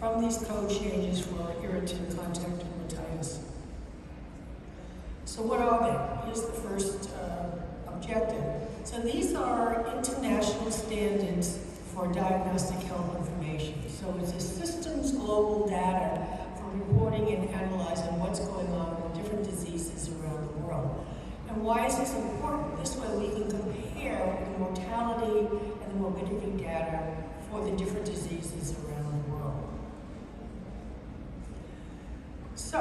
from these code changes for irritant contact dermatitis. So what are they? Here's the first objective. So these are international standards for diagnostic health information. So it's a systems global data for reporting and analyzing what's going on with different diseases around the world. And why is this important? This way we can compare the mortality and the morbidity data for the different diseases around the world. So,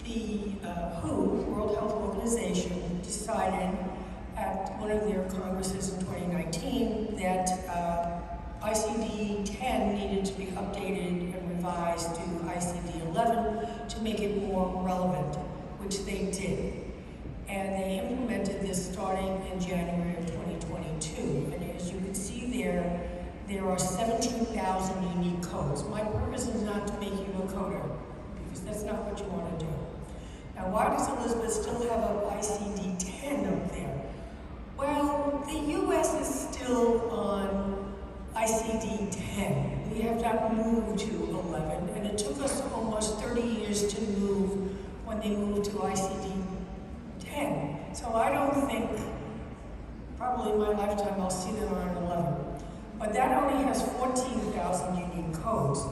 the WHO, World Health Organization, decided at one of their congresses in 2019 that ICD-10 needed to be updated and revised to ICD-11 to make it more relevant, which they did. And they implemented this starting in January of 2022. And as you can see there are 17,000 unique codes. My purpose is not to make you a coder, because that's not what you want to do. Now, why does Elizabeth still have an ICD-10 up there? Well, the US is still on ICD-10. We have not moved to 11, and it took us almost 30 years to move when they moved to ICD-10. So I don't think, probably in my lifetime, I'll see them on 11. But that only has 14,000 unique codes.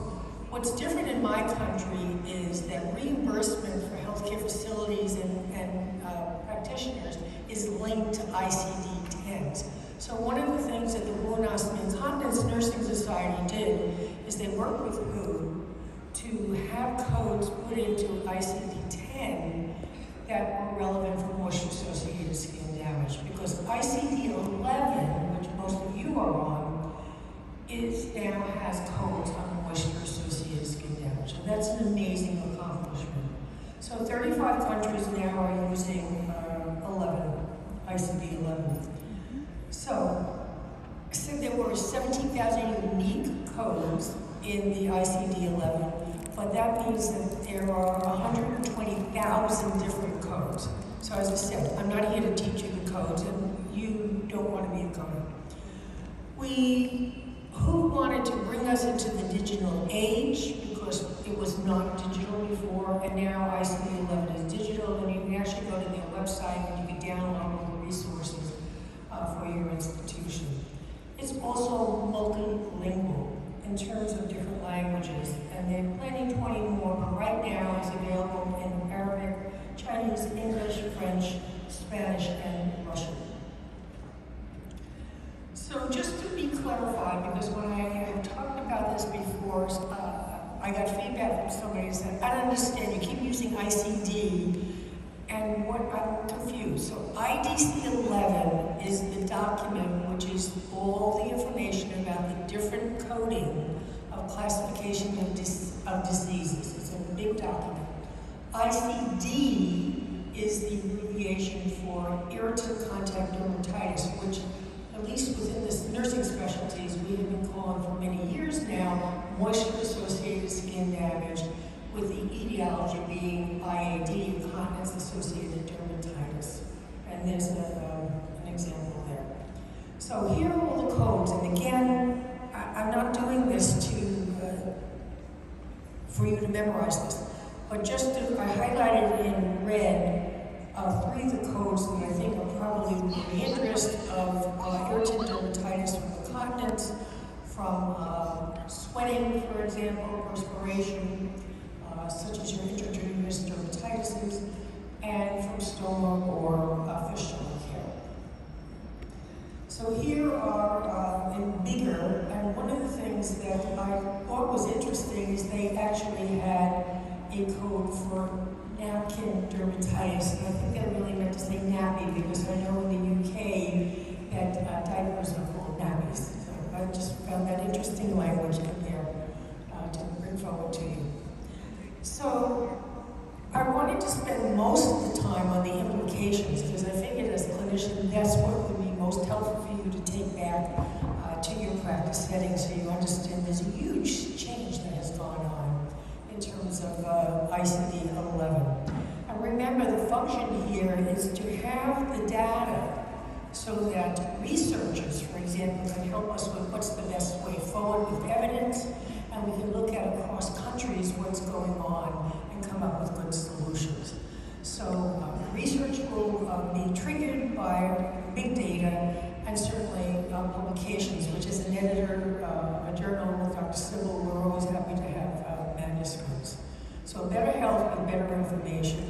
What's different in my country is that reimbursement for healthcare facilities and practitioners is linked to ICD-10s. So one of the things that the Wunas Incontinence Nursing Society did is they worked with WHO to have codes put into ICD-10 that were relevant for moisture-associated skin damage. Because ICD-11, which most of you are on, now has codes on moisture-associated skin damage. And that's an amazing accomplishment. So 35 countries now are using ICD-11. So I said there were 17,000 unique codes in the ICD-11, but that means that there are 120,000 different codes. So as I said, I'm not here to teach you the codes, and you don't want to be a coder. Who wanted to bring us into the digital age, because it was not digital before, and now ICD-11 is digital, and you can actually go to their website and you can download all the resources for your institution. It's also multilingual in terms of different languages, and they're planning 20 more, but right now it's available in Arabic, Chinese, English, French, Spanish, and Russian. So just to be clarified, because when I have talked about this before, I got feedback from somebody who said, I don't understand, you keep using ICD, and I'm confused. So IDC-11 is the document which is all the information about the different coding of classification of diseases. It's a big document. ICD is the abbreviation for irritant contact dermatitis, which at least within the nursing specialties, we have been calling for many years now, moisture-associated skin damage, with the etiology being IAD, incontinence-associated dermatitis. And there's an example there. So here are all the codes, and again, I'm not doing this for you to memorize this, but just I highlighted in red 3 of the codes that I think are probably in the interest of irritant dermatitis from incontinence, from sweating, for example, perspiration, such as your intradermal dermatitis, and from stoma or fistula care. So here are in bigger, and one of the things that I thought was interesting is they actually had a code for napkin dermatitis, and I think they really meant to say nappy, because I know in the UK that diapers are called nappies. So I just found that interesting language in there to bring forward to you. So I wanted to spend most of the time on the implications, because I figured as a clinician that's what would be most helpful for you to take back to your practice setting, so you understand there's a huge change that has gone on in terms of ICD-11. And remember, the function here is to have the data so that researchers, for example, can help us with what's the best way forward with evidence, and we can look at across countries what's going on and come up with good solutions. So research will be triggered by big data and certainly publications, which is an editor, a journal with Dr. Sybil. We're always happy to have manuscripts. So better health with better information